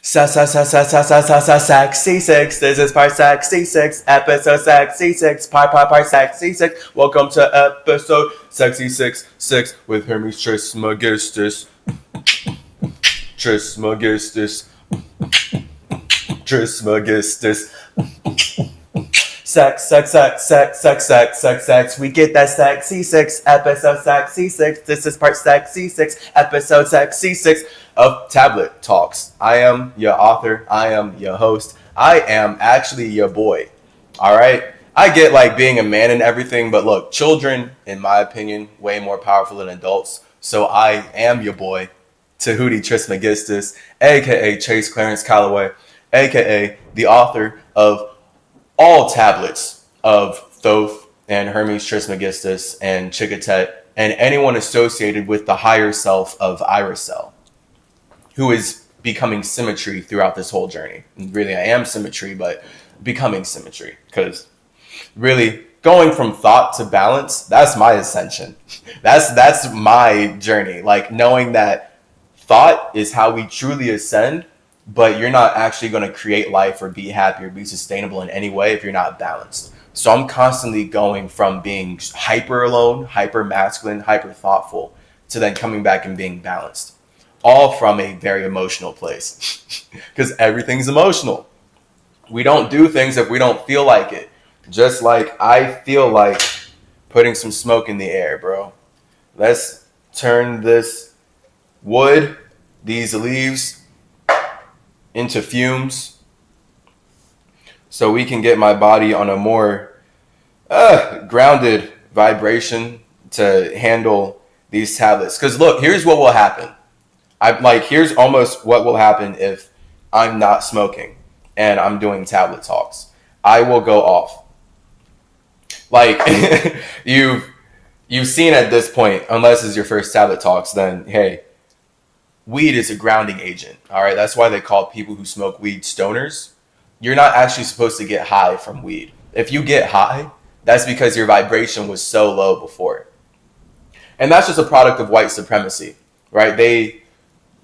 Sexy six. This is part sexy six, episode sexy six, part sexy six. Welcome to episode sexy six with Hermes Trismegistus, Trismegistus, Trismegistus. Sex. We get that sexy six, episode sexy six. This is part sexy six, episode sexy six of Tablet Talks. I am your author. I am your host. I am actually your boy. All right. I get like being a man and everything, but look, children, in my opinion, way more powerful than adults. So I am your boy, Tehuti Trismegistus, aka Chase Clarence Calloway, aka the author of all tablets of Thoth and Hermes Trismegistus and Chikitet and anyone associated with the higher self of Irisel, who is becoming symmetry throughout this whole journey. And really, I am symmetry, but becoming symmetry, because really going from thought to balance, that's my ascension. That's my journey. Like knowing that thought is how we truly ascend, but you're not actually going to create life or be happy or be sustainable in any way if you're not balanced. So I'm constantly going from being hyper alone, hyper masculine, hyper thoughtful, to then coming back and being balanced. All from a very emotional place. Because everything's emotional. We don't do things if we don't feel like it. Just like I feel like putting some smoke in the air, bro. Let's turn this wood, these leaves, into fumes so we can get my body on a more grounded vibration to handle these tablets. Because look, here's what will happen. Here's almost what will happen if I'm not smoking and I'm doing tablet talks. I will go off. Like you've seen at this point, unless it's your first tablet talks, then hey, weed is a grounding agent. All right, that's why they call people who smoke weed stoners. You're not actually supposed to get high from weed. If you get high, that's because your vibration was so low before. And that's just a product of white supremacy, right? They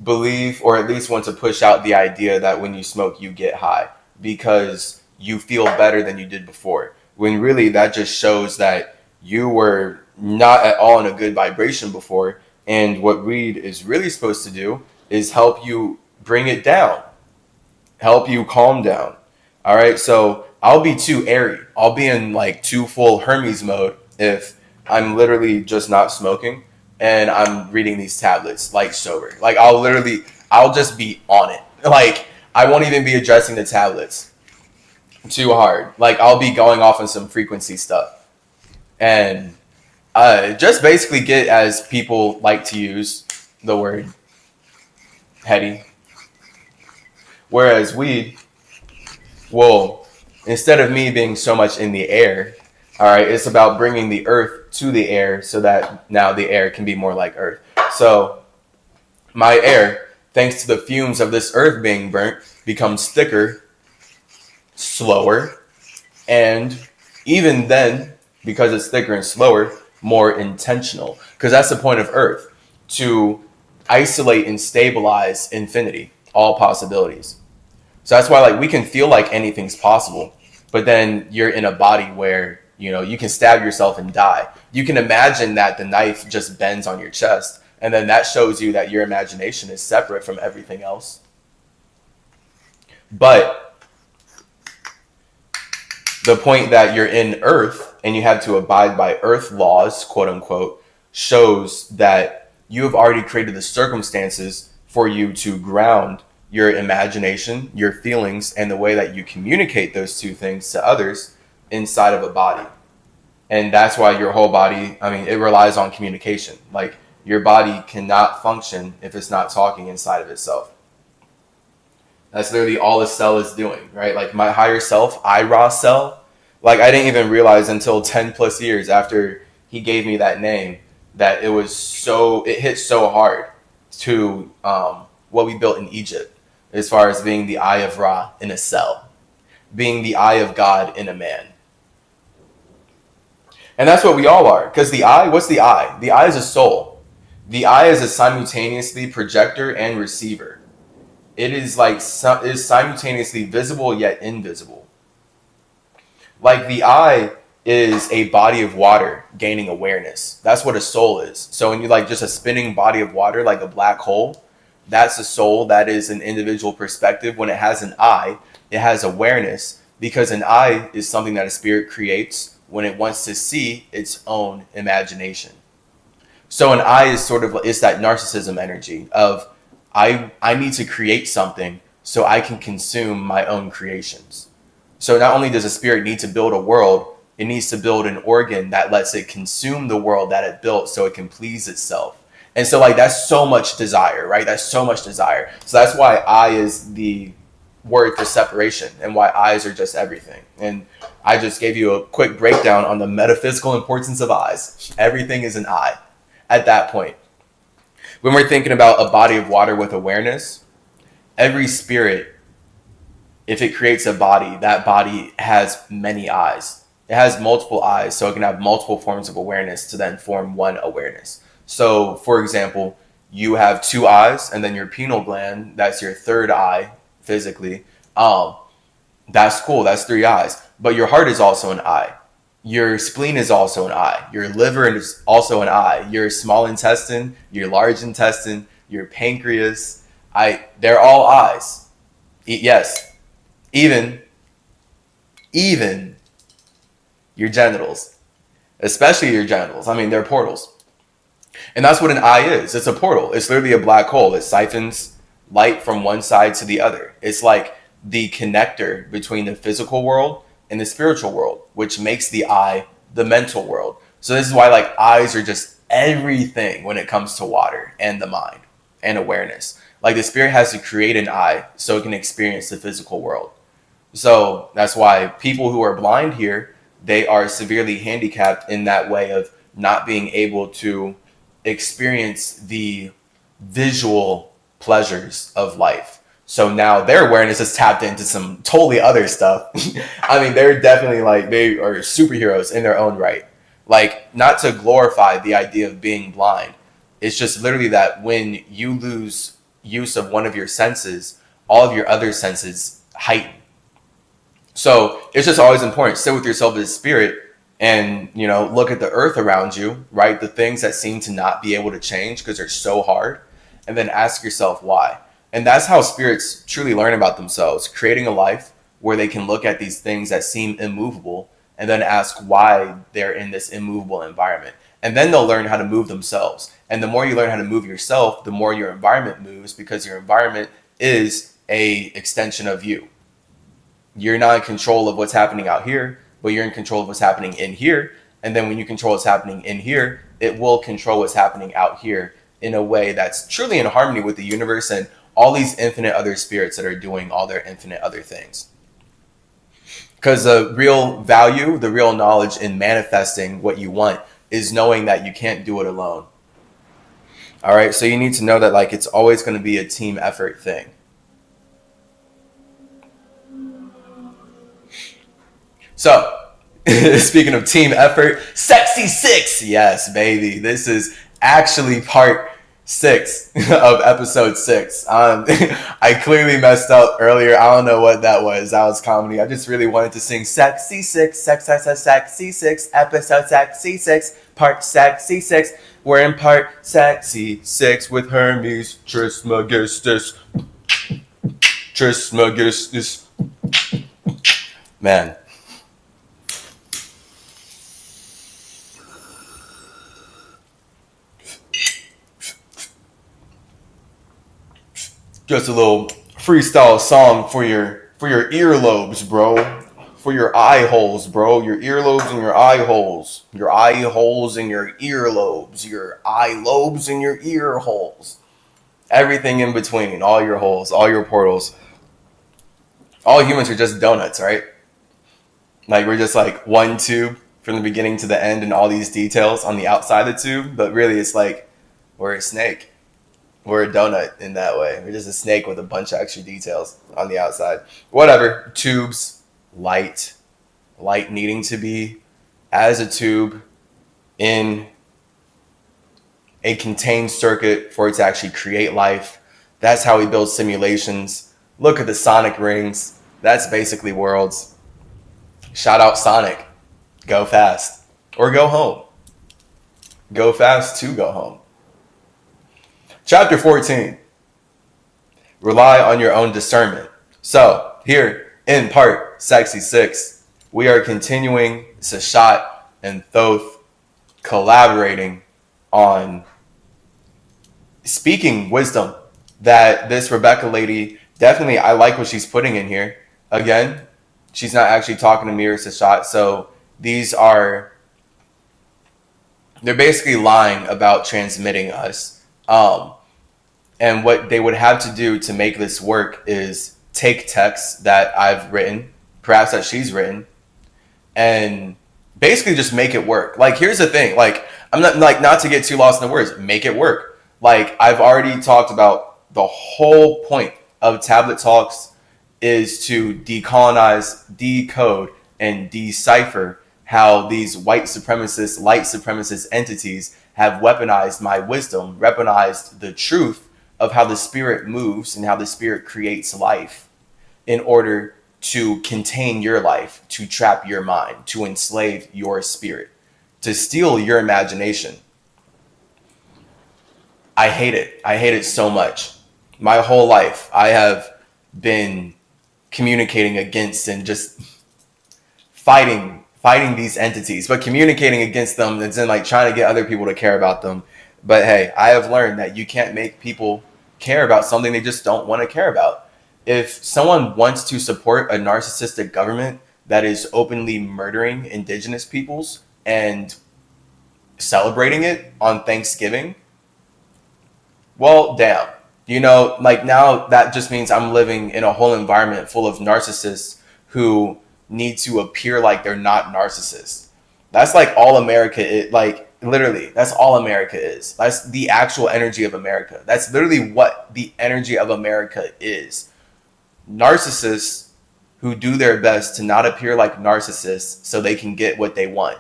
believe, or at least want to push out the idea that when you smoke, you get high because you feel better than you did before. When really that just shows that you were not at all in a good vibration before. And what weed is really supposed to do is help you bring it down, help you calm down. All right. So I'll be too airy. I'll be in like too full Hermes mode if I'm literally just not smoking and I'm reading these tablets like sober. Like I'll just be on it. Like I won't even be addressing the tablets too hard. Like I'll be going off on some frequency stuff. And just basically get, as people like to use the word, heady. Whereas weed, well, instead of me being so much in the air, all right, it's about bringing the earth to the air so that now the air can be more like earth. So my air, thanks to the fumes of this earth being burnt, becomes thicker, slower, and even then, because it's thicker and slower, more intentional, because that's the point of earth, to isolate and stabilize infinity, all possibilities. So that's why like we can feel like anything's possible, but then you're in a body where you can stab yourself and die. You can imagine that the knife just bends on your chest, and then that shows you that your imagination is separate from everything else. But the point that you're in earth and you have to abide by earth laws, quote unquote, shows that you have already created the circumstances for you to ground your imagination, your feelings, and the way that you communicate those two things to others inside of a body. And that's why your whole body, it relies on communication. Like your body cannot function if it's not talking inside of itself. That's literally all a cell is doing, right? Like my higher self, Irisel, like I didn't even realize until 10 plus years after he gave me that name that it hit so hard to what we built in Egypt, as far as being the eye of Ra in a cell, being the eye of God in a man. And that's what we all are. Because the eye, what's the eye? The eye is a soul. The eye is a simultaneously projector and receiver. it is like is simultaneously visible yet invisible. Like the eye is a body of water gaining awareness. That's what a soul is. So when you like just a spinning body of water, like a black hole, that's a soul. That is an individual perspective. When it has an eye, it has awareness, because an eye is something that a spirit creates when it wants to see its own imagination. So an eye is sort of, it's that narcissism energy of I need to create something so I can consume my own creations. So not only does a spirit need to build a world, it needs to build an organ that lets it consume the world that it built so it can please itself. And so like that's so much desire, right? That's so much desire. So that's why I is the word for separation, and why eyes are just everything. And I just gave you a quick breakdown on the metaphysical importance of eyes. Everything is an eye at that point. When we're thinking about a body of water with awareness, every spirit, if it creates a body, that body has many eyes. It has multiple eyes, so it can have multiple forms of awareness to then form one awareness. So, for example, you have two eyes, and then your pineal gland, that's your third eye physically. That's cool. That's three eyes. But your heart is also an eye. Your spleen is also an eye. Your liver is also an eye. Your small intestine, your large intestine, your pancreas, they're all eyes. Yes. Even your genitals, especially your genitals. I mean, they're portals. And that's what an eye is. It's a portal. It's literally a black hole. It siphons light from one side to the other. It's like the connector between the physical world and the spiritual world, which makes the eye the mental world. So this is why like eyes are just everything when it comes to water and the mind and awareness. Like the spirit has to create an eye so it can experience the physical world. So that's why people who are blind here, they are severely handicapped in that way of not being able to experience the visual pleasures of life. So now their awareness is tapped into some totally other stuff. I mean, they're definitely like, they are superheroes in their own right. Like, not to glorify the idea of being blind. It's just literally that when you lose use of one of your senses, all of your other senses heighten. So it's just always important. Sit with yourself as a spirit and, you know, look at the earth around you, right? The things that seem to not be able to change because they're so hard. And then ask yourself why. And that's how spirits truly learn about themselves, creating a life where they can look at these things that seem immovable and then ask why they're in this immovable environment. And then they'll learn how to move themselves. And the more you learn how to move yourself, the more your environment moves, because your environment is a extension of you. You're not in control of what's happening out here, but you're in control of what's happening in here. And then when you control what's happening in here, it will control what's happening out here in a way that's truly in harmony with the universe and all these infinite other spirits that are doing all their infinite other things. Because the real value, the real knowledge in manifesting what you want is knowing that you can't do it alone. All right, so you need to know that like it's always going to be a team effort thing. So, speaking of team effort, Sexy 6. Yes, baby. This is actually part 6 of episode 6. I clearly messed up earlier. I don't know what that was. That was comedy. I just really wanted to sing Sexy 6, Sexy 6, episode Sexy 6, part Sexy 6. We're in part Sexy 6 with Hermes Trismegistus. Man. Just a little freestyle song for your earlobes, bro. For your eye holes, bro. Your earlobes and your eye holes. Your eye holes and your earlobes. Your eye lobes and your ear holes. Everything in between. All your holes. All your portals. All humans are just donuts, right? Like we're just like one tube from the beginning to the end and all these details on the outside of the tube. But really it's like we're a snake. We're a donut in that way. We're just a snake with a bunch of extra details on the outside. Whatever. Tubes, light needing to be as a tube in a contained circuit for it to actually create life. That's how he builds simulations. Look at the Sonic rings. That's basically worlds. Shout out Sonic. Go fast. Or go home. Go fast to go home. Chapter 14. Rely on your own discernment. So, here in part Sexy 6, we are continuing Seshat and Thoth collaborating on speaking wisdom that this Rebecca lady, definitely, I like what she's putting in here. Again, she's not actually talking to me or Seshat, so they're basically lying about transmitting us. And what they would have to do to make this work is take texts that I've written, perhaps that she's written, and basically just make it work. Like, here's the thing. Like, I'm not to get too lost in the words. Make it work. Like, I've already talked about the whole point of Tablet Talks is to decolonize, decode, and decipher how these white supremacist, light supremacist entities have weaponized my wisdom, weaponized the truth of how the spirit moves and how the spirit creates life in order to contain your life, to trap your mind, to enslave your spirit, to steal your imagination. I hate it. I hate it so much. My whole life, I have been communicating against and just fighting these entities, but communicating against them and then like trying to get other people to care about them. But hey, I have learned that you can't make people care about something they just don't want to care about. If someone wants to support a narcissistic government that is openly murdering indigenous peoples and celebrating it on Thanksgiving, well, damn. You know, like now that just means I'm living in a whole environment full of narcissists who need to appear like they're not narcissists. That's like all America is. Like, literally, that's all America is. That's the actual energy of America. That's literally what the energy of America is. Narcissists who do their best to not appear like narcissists so they can get what they want.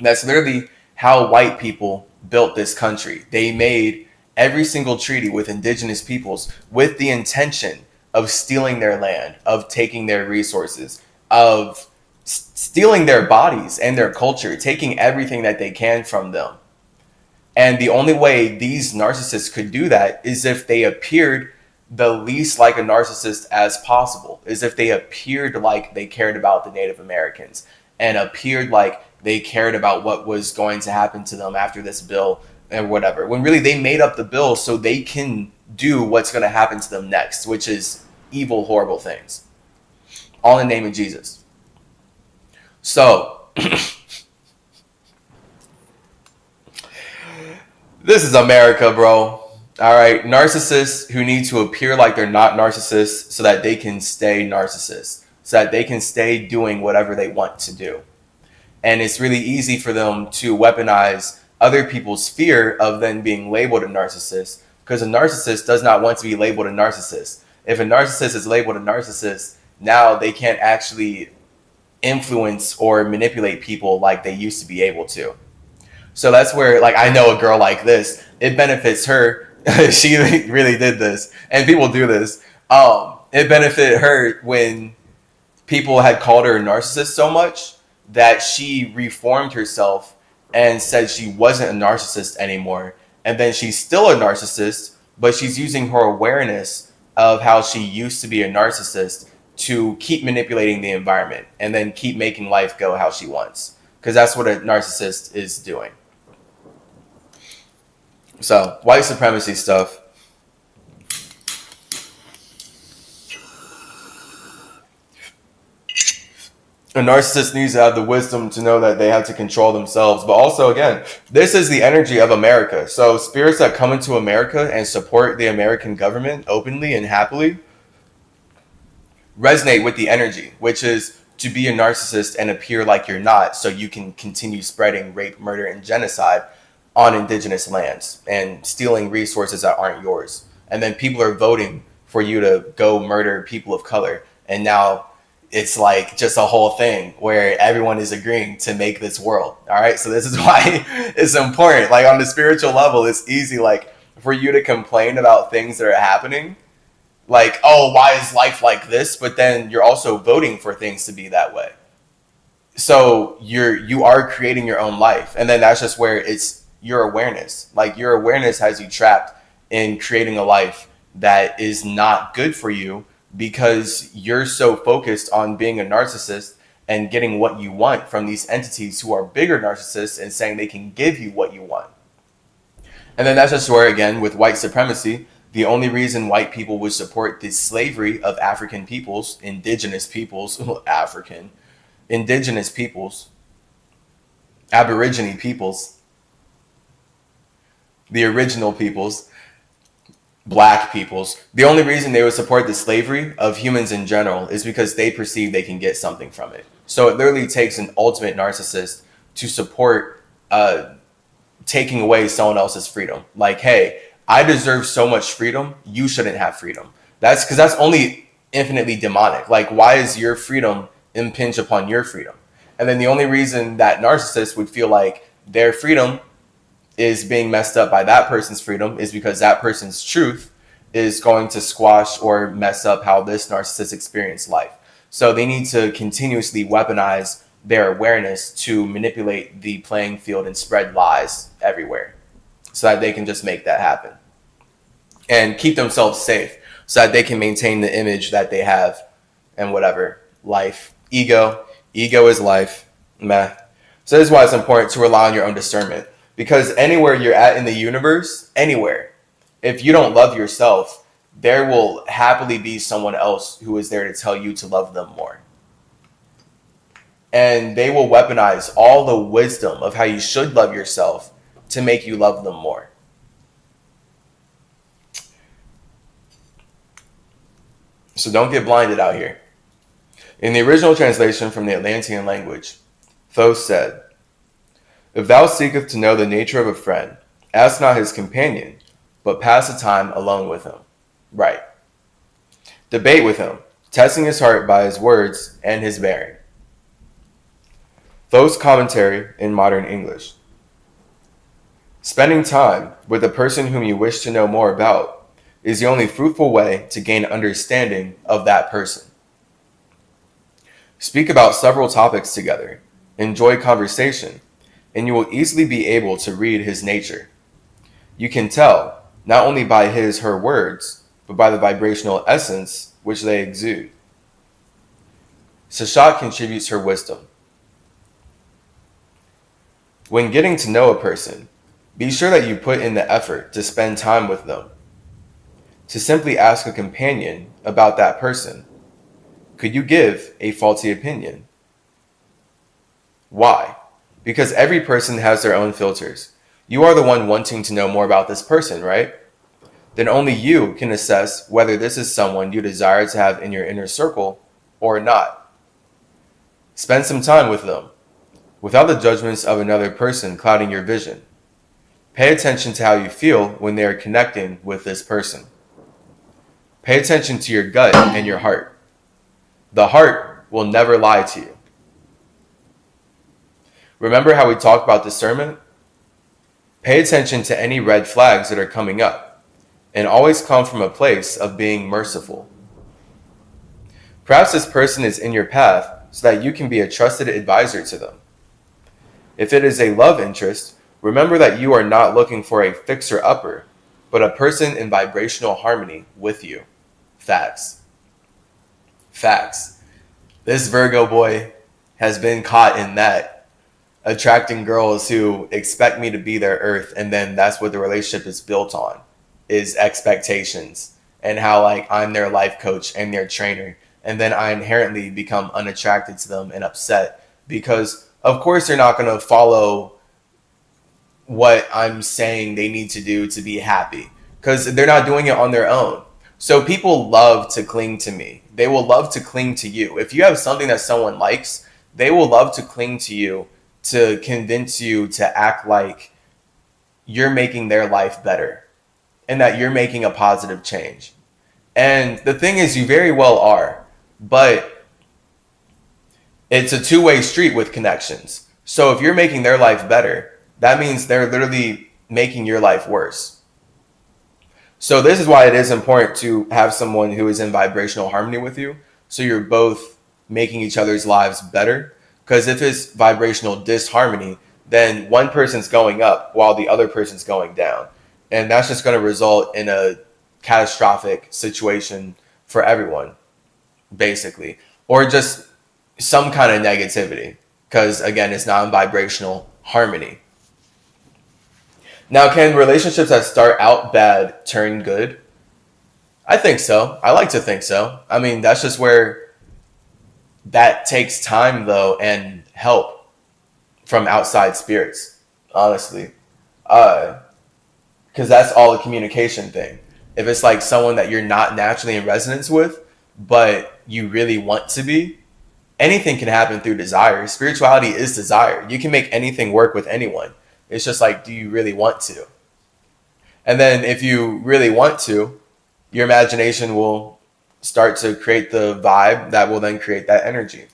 That's literally how white people built this country. They made every single treaty with indigenous peoples with the intention of stealing their land, of taking their resources, of stealing their bodies and their culture, taking everything that they can from them. And the only way these narcissists could do that is if they appeared the least like a narcissist as possible, is if they appeared like they cared about the Native Americans and appeared like they cared about what was going to happen to them after this bill and whatever, when really they made up the bill so they can do what's going to happen to them next, which is evil, horrible things, all in the name of Jesus. So this is America, bro. All right, narcissists who need to appear like they're not narcissists so that they can stay narcissists, so that they can stay doing whatever they want to do. And it's really easy for them to weaponize other people's fear of then being labeled a narcissist, because a narcissist does not want to be labeled a narcissist. If a narcissist is labeled a narcissist, now they can't actually influence or manipulate people like they used to be able to. So that's where, like, I know a girl like this, it benefits her. She really did this, and people do this. It benefited her when people had called her a narcissist so much that she reformed herself and said she wasn't a narcissist anymore. And then she's still a narcissist, but she's using her awareness of how she used to be a narcissist to keep manipulating the environment and then keep making life go how she wants. Because that's what a narcissist is doing. So, white supremacy stuff. A narcissist needs to have the wisdom to know that they have to control themselves. But also, again, this is the energy of America. So spirits that come into America and support the American government openly and happily resonate with the energy, which is to be a narcissist and appear like you're not, so you can continue spreading rape, murder, and genocide on indigenous lands and stealing resources that aren't yours. And then people are voting for you to go murder people of color. And now it's like just a whole thing where everyone is agreeing to make this world. All right. So this is why it's important. Like on the spiritual level, it's easy. Like for you to complain about things that are happening. Like, oh, why is life like this? But then you're also voting for things to be that way. So you are creating your own life. And then that's just where it's your awareness. Like, your awareness has you trapped in creating a life that is not good for you because you're so focused on being a narcissist and getting what you want from these entities who are bigger narcissists and saying they can give you what you want. And then that's just where, again, with white supremacy, the only reason white people would support the slavery of African peoples, indigenous peoples, indigenous peoples, Aborigine peoples, the original peoples, black peoples. The only reason they would support the slavery of humans in general is because they perceive they can get something from it. So it literally takes an ultimate narcissist to support taking away someone else's freedom. Like, hey, I deserve so much freedom, you shouldn't have freedom. That's because that's only infinitely demonic. Like, why is your freedom impinge upon your freedom? And then the only reason that narcissists would feel like their freedom is being messed up by that person's freedom is because that person's truth is going to squash or mess up how this narcissist experienced life. So they need to continuously weaponize their awareness to manipulate the playing field and spread lies everywhere so that they can just make that happen and keep themselves safe so that they can maintain the image that they have and whatever. Life, ego is life, meh. So this is why it's important to rely on your own discernment, because anywhere you're at in the universe, anywhere, if you don't love yourself, there will happily be someone else who is there to tell you to love them more. And they will weaponize all the wisdom of how you should love yourself to make you love them more. So don't get blinded out here. In the original translation from the Atlantean language, Thoth said, "If thou seekest to know the nature of a friend, ask not his companion, but pass the time alone with him." Right. Debate with him, testing his heart by his words and his bearing. Thoth's commentary in modern English. Spending time with the person whom you wish to know more about is the only fruitful way to gain understanding of that person. Speak about several topics together, enjoy conversation, and you will easily be able to read his nature. You can tell, not only by his/her words, but by the vibrational essence which they exude. Seshat contributes her wisdom. When getting to know a person, be sure that you put in the effort to spend time with them. To simply ask a companion about that person, could you give a faulty opinion? Why? Because every person has their own filters. You are the one wanting to know more about this person, right? Then only you can assess whether this is someone you desire to have in your inner circle or not. Spend some time with them, without the judgments of another person clouding your vision. Pay attention to how you feel when they are connecting with this person. Pay attention to your gut and your heart. The heart will never lie to you. Remember how we talked about discernment? Pay attention to any red flags that are coming up, and always come from a place of being merciful. Perhaps this person is in your path so that you can be a trusted advisor to them. If it is a love interest, remember that you are not looking for a fixer-upper, but a person in vibrational harmony with you. Facts. Facts. This Virgo boy has been caught in that, attracting girls who expect me to be their earth, and then that's what the relationship is built on, is expectations, and how like I'm their life coach and their trainer, and then I inherently become unattracted to them and upset because of course they're not going to follow what I'm saying they need to do to be happy, because they're not doing it on their own. So people love to cling to me. They will love to cling to you. If you have something that someone likes, they will love to cling to you to convince you to act like you're making their life better and that you're making a positive change. And the thing is, you very well are, but it's a two-way street with connections. So if you're making their life better, that means they're literally making your life worse. So this is why it is important to have someone who is in vibrational harmony with you. So you're both making each other's lives better. Because if it's vibrational disharmony, then one person's going up while the other person's going down. And that's just going to result in a catastrophic situation for everyone, basically. Or just some kind of negativity. Because again, it's not in vibrational harmony. Now, can relationships that start out bad turn good? I think so. I like to think so. I mean, that's just where that takes time, though, and help from outside spirits, honestly. Because that's all a communication thing. If it's like someone that you're not naturally in resonance with, but you really want to be, anything can happen through desire. Spirituality is desire. You can make anything work with anyone. It's just like, do you really want to? And then if you really want to, your imagination will start to create the vibe that will then create that energy.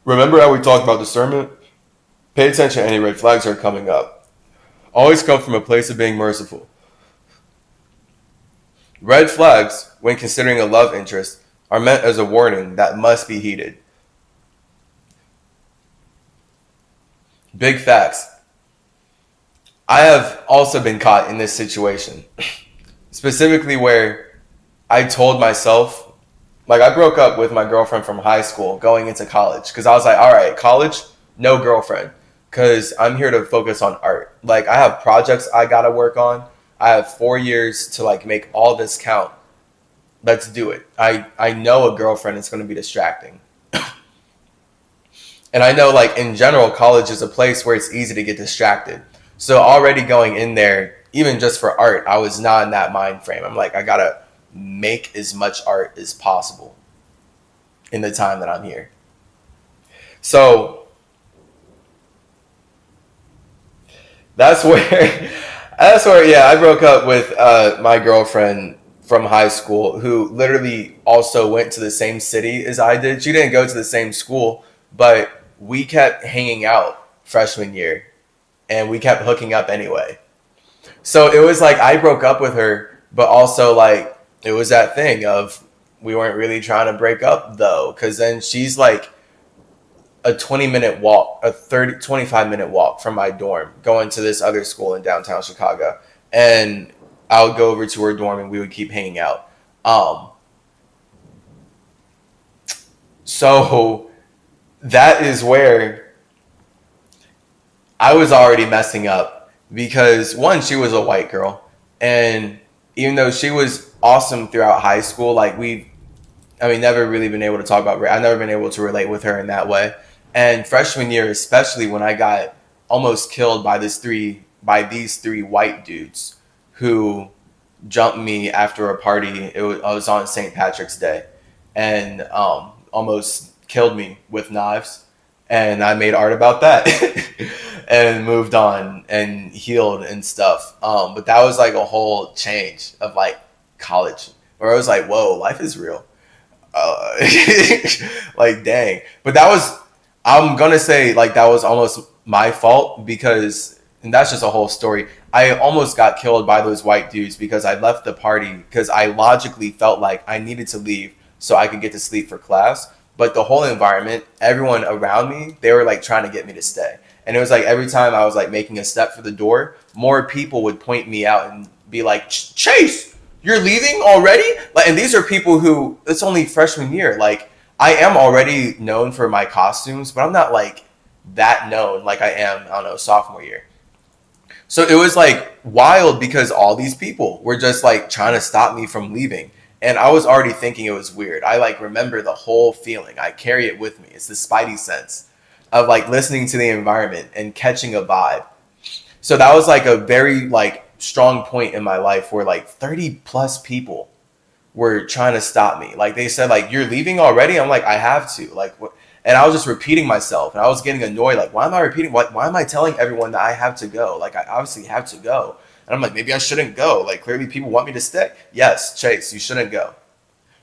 Remember how we talked about discernment? Pay attention, any red flags are coming up. Always come from a place of being merciful. Red flags, when considering a love interest, are meant as a warning that must be heeded. Big facts. I have also been caught in this situation. Specifically where I told myself, like I broke up with my girlfriend from high school going into college. Because I was like, all right, college, no girlfriend. Because I'm here to focus on art. Like I have projects I got to work on. I have 4 years to like make all this count. Let's do it. I know a girlfriend is going to be distracting. And I know like in general, college is a place where it's easy to get distracted. So already going in there, even just for art, I was not in that mind frame. I'm like, I got to make as much art as possible in the time that I'm here. So that's where... yeah, I broke up with my girlfriend from high school who literally also went to the same city as I did. She didn't go to the same school, but we kept hanging out freshman year and we kept hooking up anyway. So it was like I broke up with her, but also like it was that thing of we weren't really trying to break up though, because then she's like a 20-minute walk, a 25-minute walk from my dorm, going to this other school in downtown Chicago. And I would go over to her dorm and we would keep hanging out. So that is where I was already messing up because one, she was a white girl. And even though she was awesome throughout high school, like never really been able to talk about, I've never been able to relate with her in that way. And freshman year, especially when I got almost killed by these three white dudes who jumped me after a party. I was on St. Patrick's Day and almost killed me with knives. And I made art about that and moved on and healed and stuff. But that was like a whole change of like college where I was like, whoa, life is real. Like, dang. But I'm going to say like that was almost my fault because, and that's just a whole story. I almost got killed by those white dudes because I left the party because I logically felt like I needed to leave so I could get to sleep for class. But the whole environment, everyone around me, they were like trying to get me to stay. And it was like every time I was like making a step for the door, more people would point me out and be like, Chase, you're leaving already? Like, and these are people who, it's only freshman year. Like, I am already known for my costumes, but I'm not like that known like I am, I don't know, sophomore year. So it was like wild because all these people were just like trying to stop me from leaving. And I was already thinking it was weird. I like remember the whole feeling. I carry it with me. It's the spidey sense of like listening to the environment and catching a vibe. So that was like a very like strong point in my life where like 30 plus people were trying to stop me. Like they said, like, you're leaving already? I'm like, I have to. Like, what? And I was just repeating myself and I was getting annoyed. Like, why am I repeating? Why am I telling everyone that I have to go? Like, I obviously have to go. And I'm like, maybe I shouldn't go. Like, clearly people want me to stay. Yes, Chase, you shouldn't go.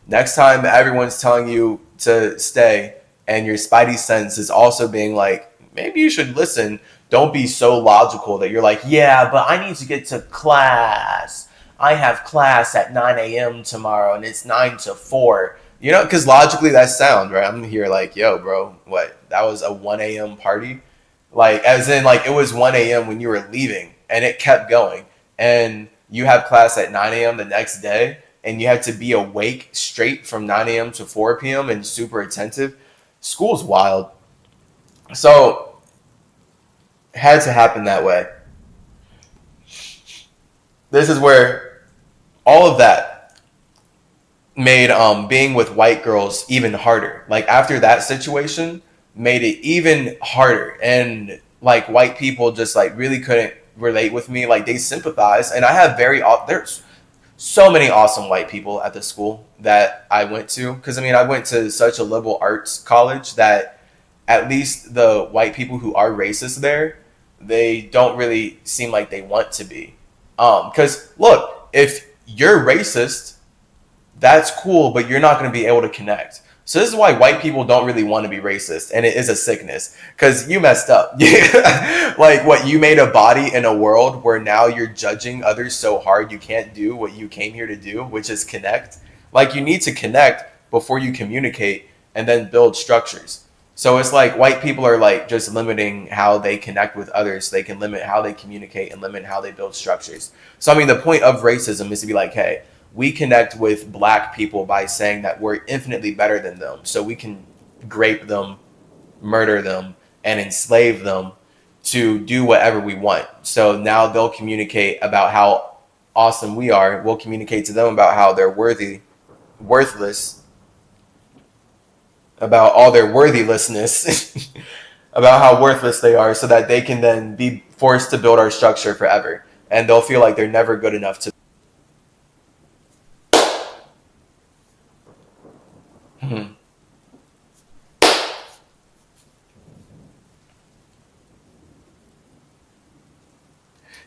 Next time everyone's telling you to stay and your spidey sense is also being like, maybe you should listen. Don't be so logical that you're like, yeah, but I need to get to class. I have class at 9 a.m. tomorrow and it's 9 to 4. You know, because logically that's sound, right? I'm here like, yo, bro, what? That was a 1 a.m. party? Like, as in, like, it was 1 a.m. when you were leaving and it kept going. And you have class at 9 a.m. the next day and you had to be awake straight from 9 a.m. to 4 p.m. and super attentive. School's wild. So, it had to happen that way. This is where all of that made being with white girls even harder. Like, after that situation, made it even harder. And, like, white people just, like, really couldn't relate with me. Like, they sympathize. And I have there's so many awesome white people at the school that I went to. Because, I mean, I went to such a liberal arts college that at least the white people who are racist there, they don't really seem like they want to be. Because, look, if you're racist, that's cool, but you're not going to be able to connect. So this is why white people don't really want to be racist, and it is a sickness, because you messed up. Like, what, you made a body in a world where now you're judging others so hard you can't do what you came here to do, which is connect. Like, you need to connect before you communicate and then build structures. So it's like white people are like just limiting how they connect with others. They can limit how they communicate and limit how they build structures. So, I mean, the point of racism is to be like, hey, we connect with black people by saying that we're infinitely better than them. So we can grape them, murder them, and enslave them to do whatever we want. So now they'll communicate about how awesome we are. We'll communicate to them about how they're worthless, about all their worthlessness, about how worthless they are, so that they can then be forced to build our structure forever. And they'll feel like they're never good enough to.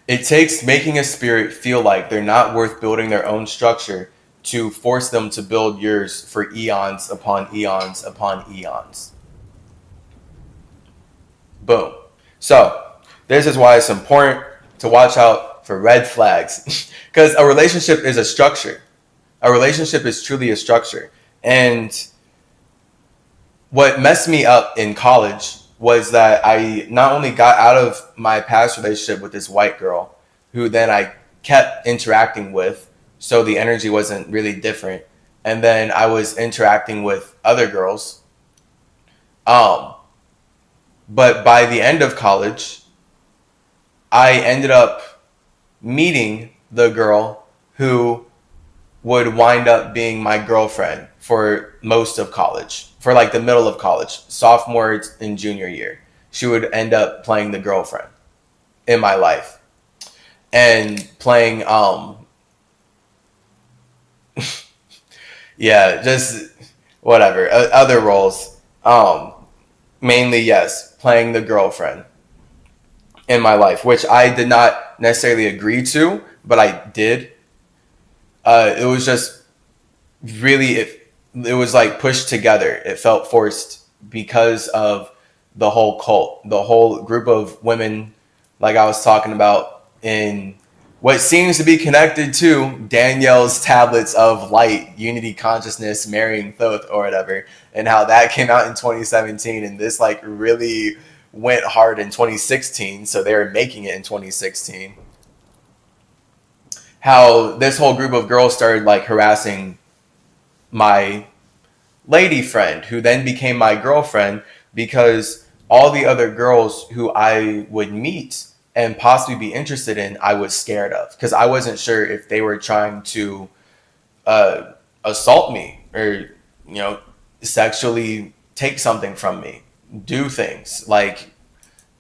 It takes making a spirit feel like they're not worth building their own structure to force them to build yours for eons upon eons upon eons. Boom. So, this is why it's important to watch out for red flags. Because a relationship is a structure. A relationship is truly a structure. And what messed me up in college was that I not only got out of my past relationship with this white girl, who then I kept interacting with, so the energy wasn't really different, and then I was interacting with other girls. But by the end of college, I ended up meeting the girl who would wind up being my girlfriend for most of college, for like the middle of college, sophomore and junior year. She would end up playing the girlfriend in my life and playing, yeah, just whatever, other roles. Mainly, yes, playing the girlfriend in my life, which I did not necessarily agree to, but I did. It was just really, it was like pushed together. It felt forced because of the whole cult, the whole group of women, like I was talking about in what seems to be connected to Danielle's tablets of light, unity consciousness, marrying Thoth or whatever, and how that came out in 2017, and this like really went hard in 2016, so they were making it in 2016. How this whole group of girls started like harassing my lady friend, who then became my girlfriend, because all the other girls who I would meet and possibly be interested in, I was scared of, because I wasn't sure if they were trying to assault me or, sexually take something from me, do things like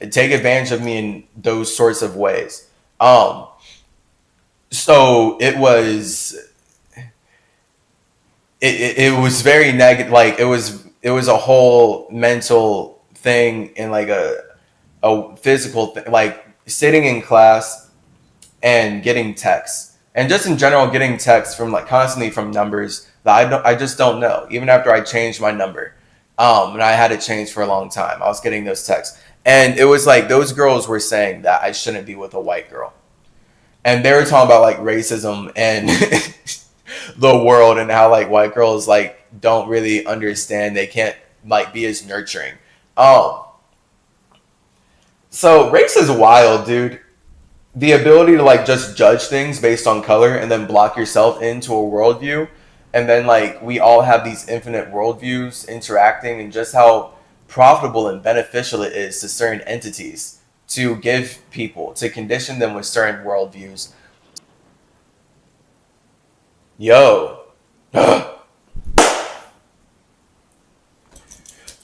take advantage of me in those sorts of ways. So it was very negative. Like it was a whole mental thing and like a physical thing, like sitting in class and getting texts, and just in general getting texts from like constantly from numbers that But I just don't know. Even after I changed my number, and I had it changed for a long time, I was getting those texts. And it was like those girls were saying that I shouldn't be with a white girl. And they were talking about like racism and the world and how like white girls like don't really understand. They can't like be as nurturing. So race is wild, dude. The ability to like just judge things based on color and then block yourself into a worldview, and then like we all have these infinite worldviews interacting, and just how profitable and beneficial it is to certain entities to give people, to condition them with certain worldviews. Yo.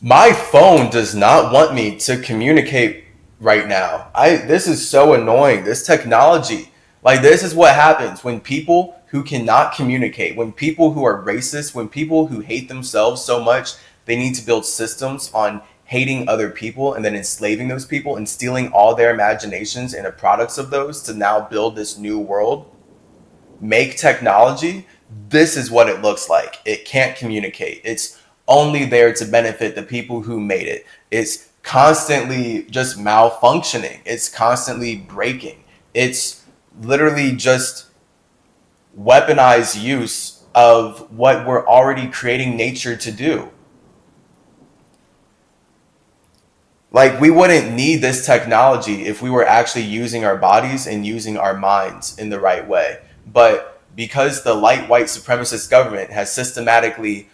My phone does not want me to communicate right now. This is so annoying. This technology. Like, this is what happens when people who cannot communicate, when people who are racist, when people who hate themselves so much, they need to build systems on hating other people and then enslaving those people and stealing all their imaginations and the products of those to now build this new world. Make technology. This is what it looks like. It can't communicate. It's only there to benefit the people who made it. It's constantly just malfunctioning. It's constantly breaking. It's literally just weaponized use of what we're already creating nature to do. Like, we wouldn't need this technology if we were actually using our bodies and using our minds in the right way. But because the light white supremacist government has systematically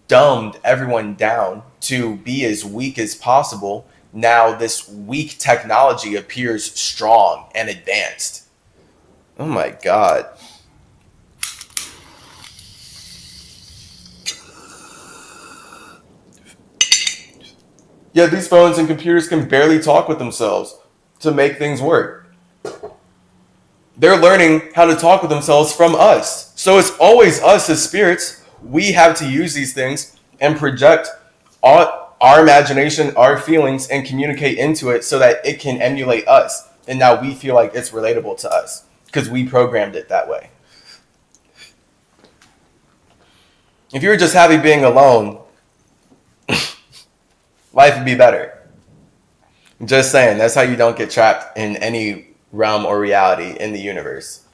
dumbed everyone down to be as weak as possible, now this weak technology appears strong and advanced. Oh my God. Yet these phones and computers can barely talk with themselves to make things work. They're learning how to talk with themselves from us. So it's always us as spirits. We have to use these things and project our imagination, our feelings, and communicate into it so that it can emulate us. And now we feel like it's relatable to us because we programmed it that way. If you were just happy being alone, life would be better. Just saying, that's how you don't get trapped in any realm or reality in the universe.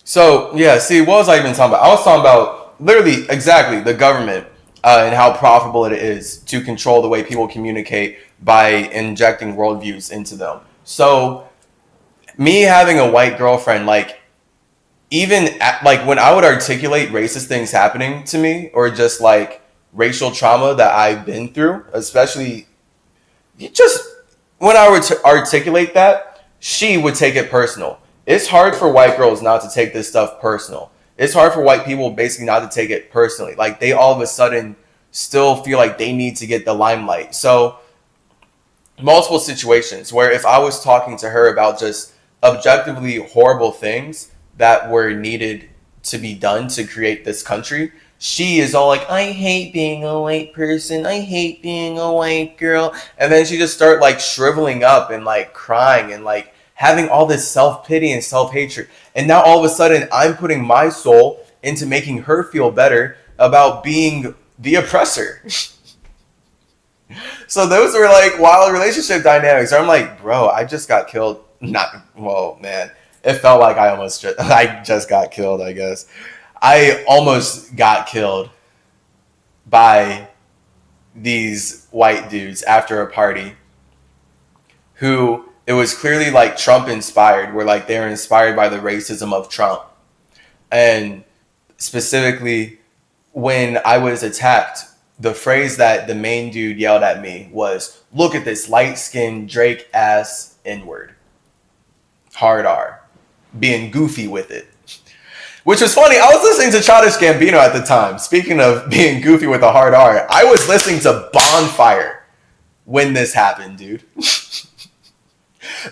So, yeah, see, what was I even talking about? I was talking about literally exactly the government and how profitable it is to control the way people communicate by injecting worldviews into them. So, me having a white girlfriend, like, even like when I would articulate racist things happening to me, or just like racial trauma that I've been through, especially just when I would articulate that, she would take it personal. It's hard for white girls not to take this stuff personal. It's hard for white people basically not to take it personally. Like, they all of a sudden still feel like they need to get the limelight. So multiple situations where if I was talking to her about just objectively horrible things that were needed to be done to create this country, she is all like, I hate being a white person. I hate being a white girl. And then she just start like shriveling up and like crying and like having all this self-pity and self-hatred. And now all of a sudden I'm putting my soul into making her feel better about being the oppressor. So those were like wild relationship dynamics. I'm like, bro, I just got killed. Whoa, man. It felt like I just got killed, I guess. I almost got killed by these white dudes after a party who, it was clearly like Trump inspired, where like they were inspired by the racism of Trump. And specifically when I was attacked, the phrase that the main dude yelled at me was, look at this light-skinned Drake ass N-word. Hard R. Being goofy with it. Which was funny. I was listening to Childish Gambino at the time. Speaking of being goofy with a hard R, I was listening to Bonfire when this happened, dude.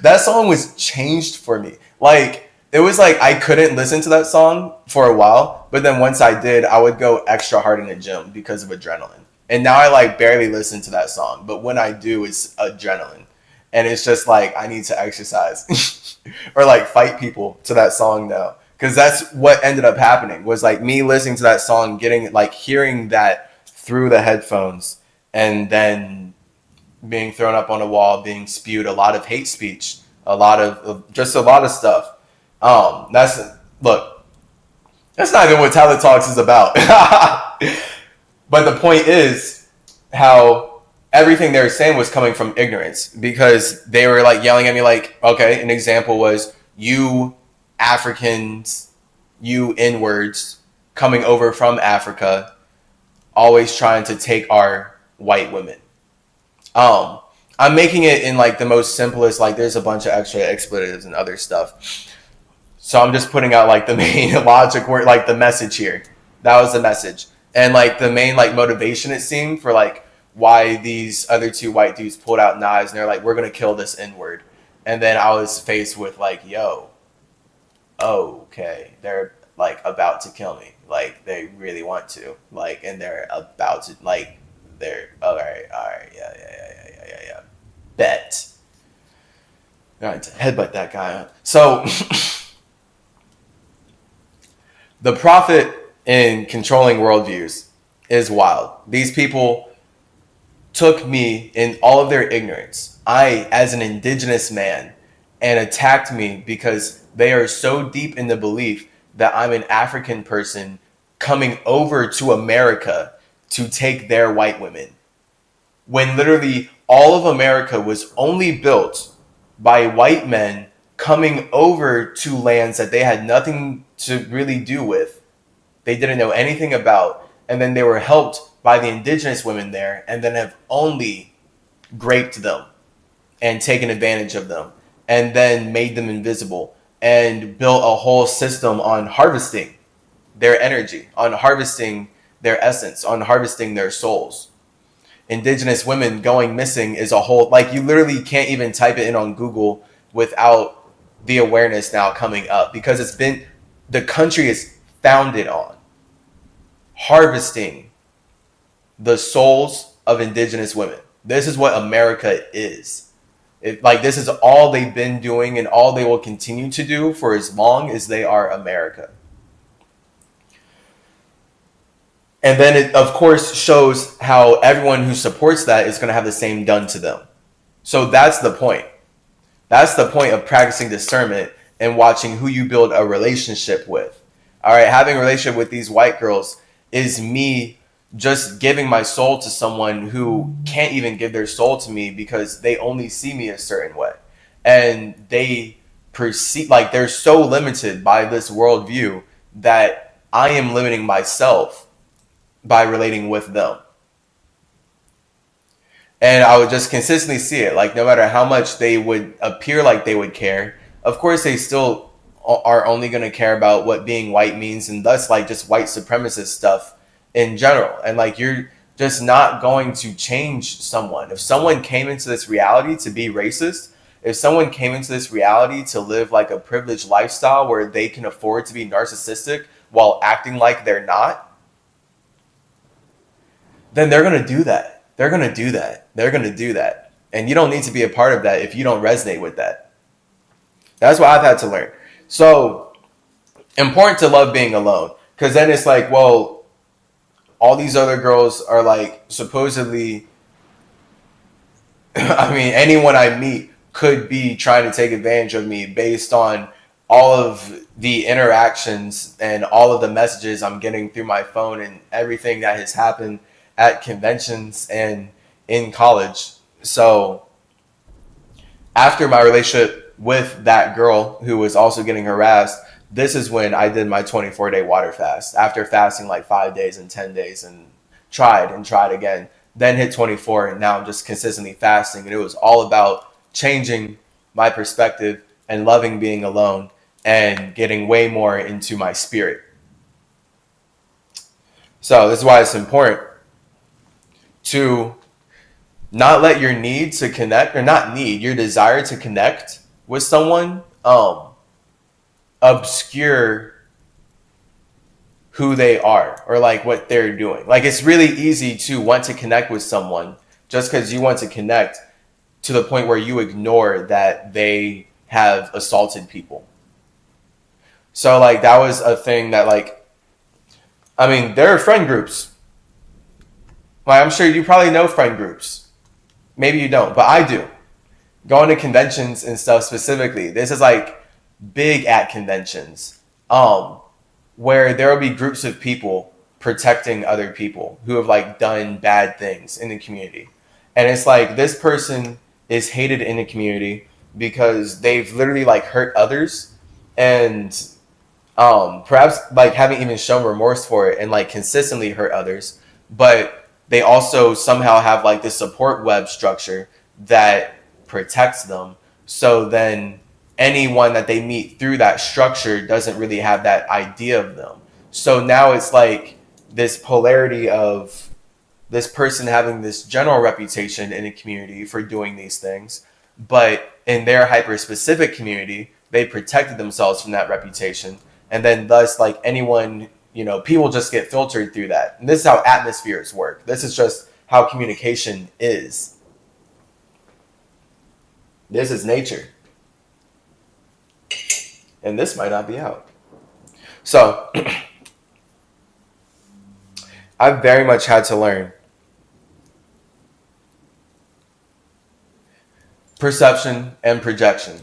That song was changed for me. Like, it was like I couldn't listen to that song for a while, but then once I did, I would go extra hard in the gym because of adrenaline. And now I like barely listen to that song, but when I do, it's adrenaline. And it's just like, I need to exercise or like fight people to that song now. Because that's what ended up happening, was like me listening to that song, getting like hearing that through the headphones, and then being thrown up on a wall, being spewed a lot of hate speech, a lot of just a lot of stuff. That's look, that's not even what Talent Talks is about. But the point is how everything they were saying was coming from ignorance, because they were like yelling at me like, okay, an example was you Africans, you N-words coming over from Africa, always trying to take our white women. I'm making it in like the most simplest, like there's a bunch of extra expletives and other stuff. So I'm just putting out like the main logic word, like the message here. That was the message. And like the main like motivation, it seemed, for like why these other two white dudes pulled out knives and they're like, we're going to kill this N-word. And then I was faced with like, yo, okay, they're like about to kill me. Like they really want to. Like, and they're about to, like, they're, all right, yeah. Bet. All right, to headbutt that guy. So the profit in controlling worldviews is wild. These people took me in all of their ignorance, I as an indigenous man, and attacked me because they are so deep in the belief that I'm an African person coming over to America to take their white women, when literally all of America was only built by white men coming over to lands that they had nothing to really do with, they didn't know anything about, and then they were helped by the indigenous women there, and then have only raped them and taken advantage of them, and then made them invisible, and built a whole system on harvesting their energy, on harvesting their essence, on harvesting their souls. Indigenous women going missing is a whole, like, you literally can't even type it in on Google without the awareness now coming up, because it's been, the country is founded on harvesting the souls of indigenous women. This is what America is. This is all they've been doing, and all they will continue to do for as long as they are America. And then it, of course, shows how everyone who supports that is going to have the same done to them. So that's the point. That's the point of practicing discernment and watching who you build a relationship with. All right, having a relationship with these white girls is me just giving my soul to someone who can't even give their soul to me because they only see me a certain way. And they perceive, like, they're so limited by this worldview that I am limiting myself by relating with them. And I would just consistently see it, like, no matter how much they would appear like they would care, of course they still are only going to care about what being white means, and thus like just white supremacist stuff in general. And like, you're just not going to change someone. If someone came into this reality to be racist, if someone came into this reality to live like a privileged lifestyle where they can afford to be narcissistic while acting like they're not, then they're going to do that. They're going to do that. They're going to do that. And you don't need to be a part of that if you don't resonate with that. That's what I've had to learn. So, important to love being alone. Because then it's like, well, all these other girls are like supposedly, I mean, anyone I meet could be trying to take advantage of me based on all of the interactions and all of the messages I'm getting through my phone and everything that has happened at conventions and in college. So after my relationship with that girl who was also getting harassed, this is when I did my 24-day water fast. After fasting like 5 days and 10 days and tried again, then hit 24, and now I'm just consistently fasting. And it was all about changing my perspective and loving being alone and getting way more into my spirit. So this is why it's important to not let your need to connect, or not need, your desire to connect with someone obscure who they are or like what they're doing. Like, it's really easy to want to connect with someone just because you want to connect, to the point where you ignore that they have assaulted people. So like that was a thing that like, I mean, there are friend groups. Like I'm sure you probably know friend groups. Maybe you don't, but I do. Going to conventions and stuff specifically. This is like big at conventions. Where there will be groups of people protecting other people who have like done bad things in the community. And it's like this person is hated in the community because they've literally like hurt others and perhaps like haven't even shown remorse for it and like consistently hurt others, but they also somehow have like this support web structure that protects them. So then anyone that they meet through that structure doesn't really have that idea of them. So now it's like this polarity of this person having this general reputation in a community for doing these things, but in their hyper specific community, they protected themselves from that reputation. And then thus like anyone, people just get filtered through that. And this is how atmospheres work. This is just how communication is. This is nature. And this might not be out. So I've very much had to learn perception and projection.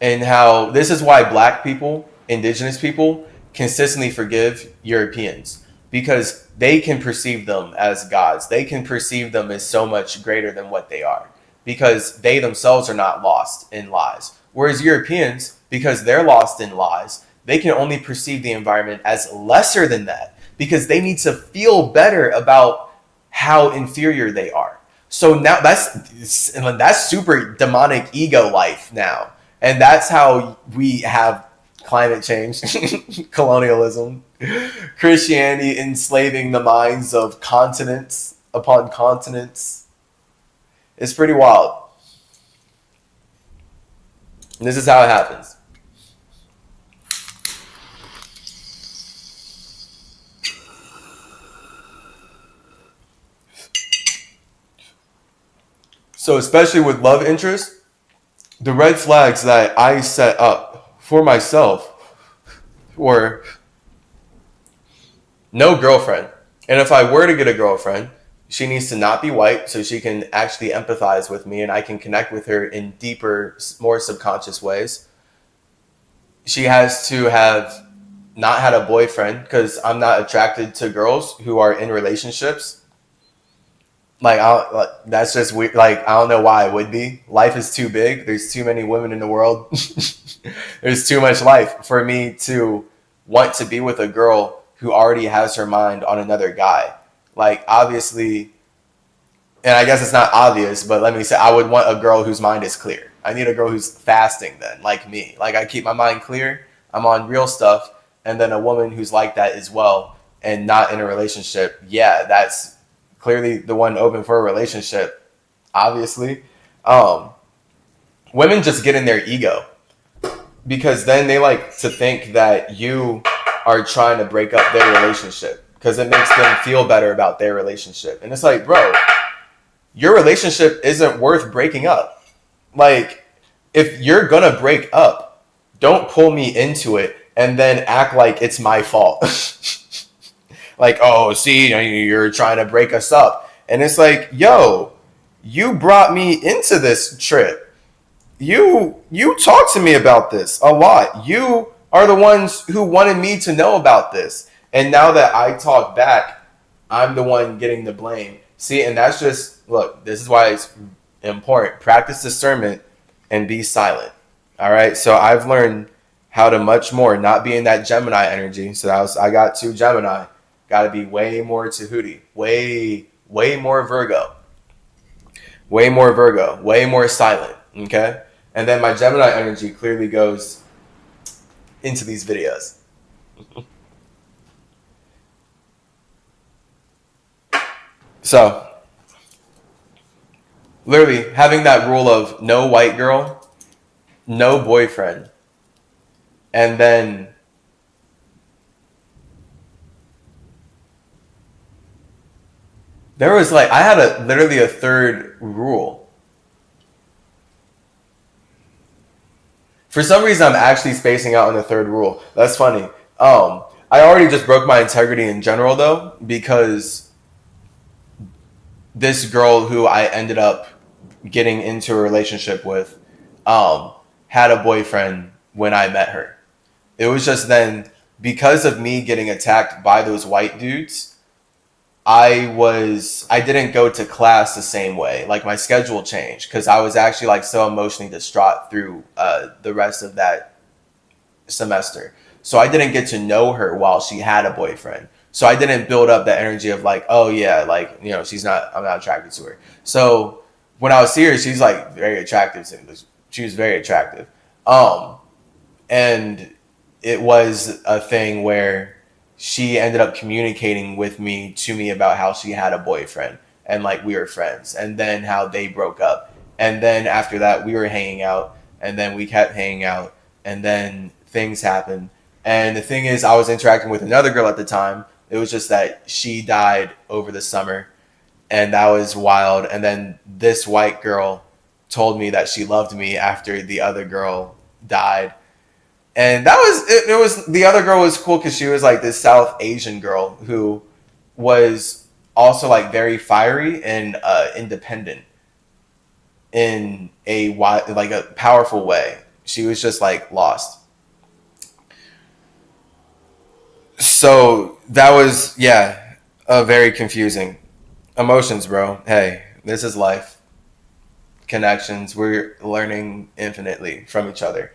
And how this is why black people, indigenous people, consistently forgive Europeans. Because they can perceive them as gods. They can perceive them as so much greater than what they are. Because they themselves are not lost in lies. Whereas Europeans, because they're lost in lies, they can only perceive the environment as lesser than that. Because they need to feel better about how inferior they are. So now that's super demonic ego life now. And that's how we have climate change, colonialism, Christianity enslaving the minds of continents upon continents. It's pretty wild. And this is how it happens. So especially with love interest, the red flags that I set up for myself were no girlfriend. And if I were to get a girlfriend, she needs to not be white so she can actually empathize with me and I can connect with her in deeper, more subconscious ways. She has to have not had a boyfriend because I'm not attracted to girls who are in relationships. That's just weird. Like, I don't know why I would be. Life is too big. There's too many women in the world. There's too much life for me to want to be with a girl who already has her mind on another guy. Like, obviously, and I guess it's not obvious, but let me say, I would want a girl whose mind is clear. I need a girl who's fasting then, like me. Like, I keep my mind clear. I'm on real stuff. And then a woman who's like that as well and not in a relationship. Yeah, that's clearly the one open for a relationship, obviously. Women just get in their ego because then they like to think that you are trying to break up their relationship because it makes them feel better about their relationship. And it's like, bro, your relationship isn't worth breaking up. Like, if you're going to break up, don't pull me into it and then act like it's my fault. Like, oh, see, you're trying to break us up. And it's like, yo, you brought me into this trip. You talked to me about this a lot. You are the ones who wanted me to know about this. And now that I talk back, I'm the one getting the blame. See, and that's just, look, this is why it's important. Practice discernment and be silent. All right? So I've learned how to much more not be in that Gemini energy. So I got 2 Gemini. Got to be way more Tehuti, way more Virgo, way more silent, okay? And then my Gemini energy clearly goes into these videos. So, literally having that rule of no white girl, no boyfriend, and then there was like, I had literally a third rule. For some reason, I'm actually spacing out on the third rule. That's funny. I already just broke my integrity in general, though, because this girl who I ended up getting into a relationship with had a boyfriend when I met her. It was just then, because of me getting attacked by those white dudes, I didn't go to class the same way. Like, my schedule changed because I was actually like so emotionally distraught through the rest of that semester. So I didn't get to know her while she had a boyfriend. So I didn't build up the energy of like, oh yeah, like, you know, I'm not attracted to her. So when I was here, she's like very attractive to me. She was very attractive. And it was a thing where she ended up communicating with me to me about how she had a boyfriend and like we were friends, and then how they broke up. And then after that we were hanging out, and then we kept hanging out, and then things happened. And the thing is, I was interacting with another girl at the time. It was just that she died over the summer, and that was wild. And then this white girl told me that she loved me after the other girl died. And that was it. It was, the other girl was cool because she was like this South Asian girl who was also like very fiery and independent in a like a powerful way. She was just like lost. So that was, yeah, very confusing. Emotions, bro. Hey, this is life. Connections. We're learning infinitely from each other.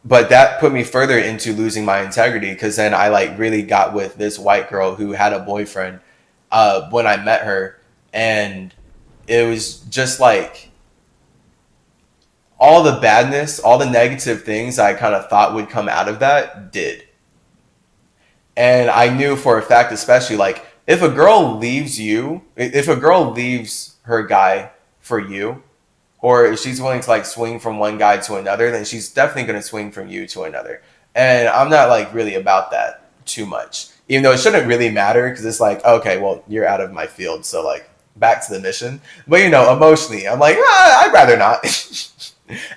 But that put me further into losing my integrity, because then I like really got with this white girl who had a boyfriend when I met her. And it was just like all the badness, all the negative things I kind of thought would come out of that did. And I knew for a fact, especially like if a girl leaves her guy for you, or if she's willing to like swing from one guy to another, then she's definitely going to swing from you to another. And I'm not like really about that too much, even though it shouldn't really matter, because it's like, okay, well, you're out of my field, so like back to the mission. But you know, emotionally, I'm like, I'd rather not.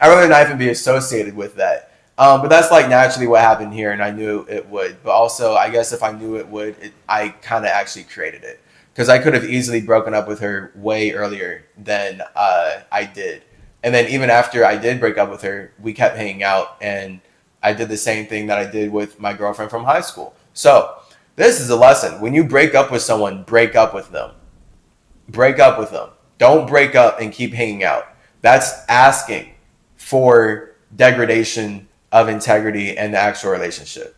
I'd rather not even be associated with that. But that's like naturally what happened here, and I knew it would. But also, I guess if I knew it would, I kind of actually created it, because I could have easily broken up with her way earlier than I did. And then even after I did break up with her, we kept hanging out, and I did the same thing that I did with my girlfriend from high school. So this is a lesson. When you break up with someone, break up with them. Break up with them. Don't break up and keep hanging out. That's asking for degradation of integrity and the actual relationship.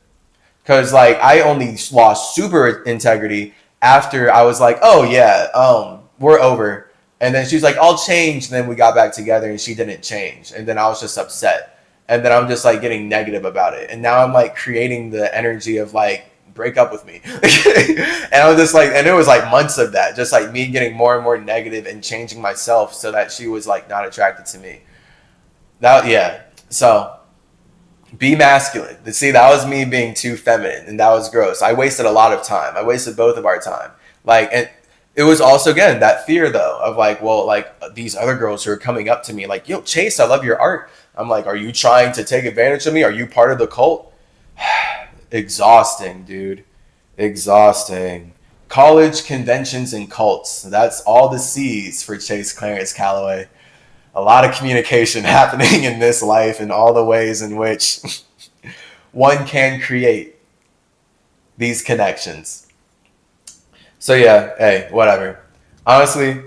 Because like I only lost super integrity after I was like, oh yeah, we're over. And then she's like, I'll change. And then we got back together and she didn't change. And then I was just upset. And then I'm just like getting negative about it. And now I'm like creating the energy of like, break up with me. And I was just like, and it was like months of that, just like me getting more and more negative and changing myself so that she was like not attracted to me. That, yeah. So be masculine. See, that was me being too feminine, and that was gross. I wasted a lot of time. I wasted both of our time. Like, and it was also, again, that fear though of like, well, like these other girls who are coming up to me like, yo, Chase, I love your art. I'm like, are you trying to take advantage of me? Are you part of the cult? Exhausting, dude. Exhausting. College, conventions, and cults. That's all the C's for Chase Clarence Calloway. A lot of communication happening in this life, and all the ways in which one can create these connections. So yeah, hey, whatever. Honestly,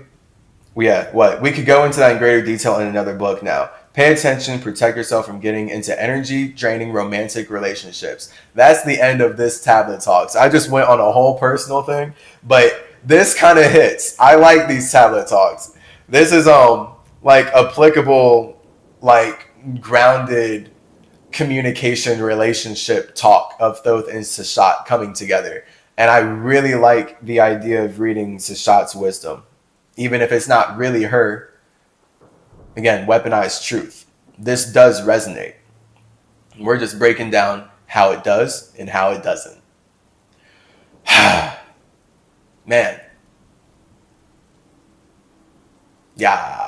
we could go into that in greater detail in another book now. Pay attention, protect yourself from getting into energy draining romantic relationships. That's the end of this tablet talks. I just went on a whole personal thing, but this kind of hits. I like these tablet talks. This is like applicable, like grounded communication relationship talk of Thoth and Seshat coming together. And I really like the idea of reading Seshat's wisdom, even if it's not really her. Again, weaponized truth. This does resonate. We're just breaking down how it does and how it doesn't. Man. Yeah.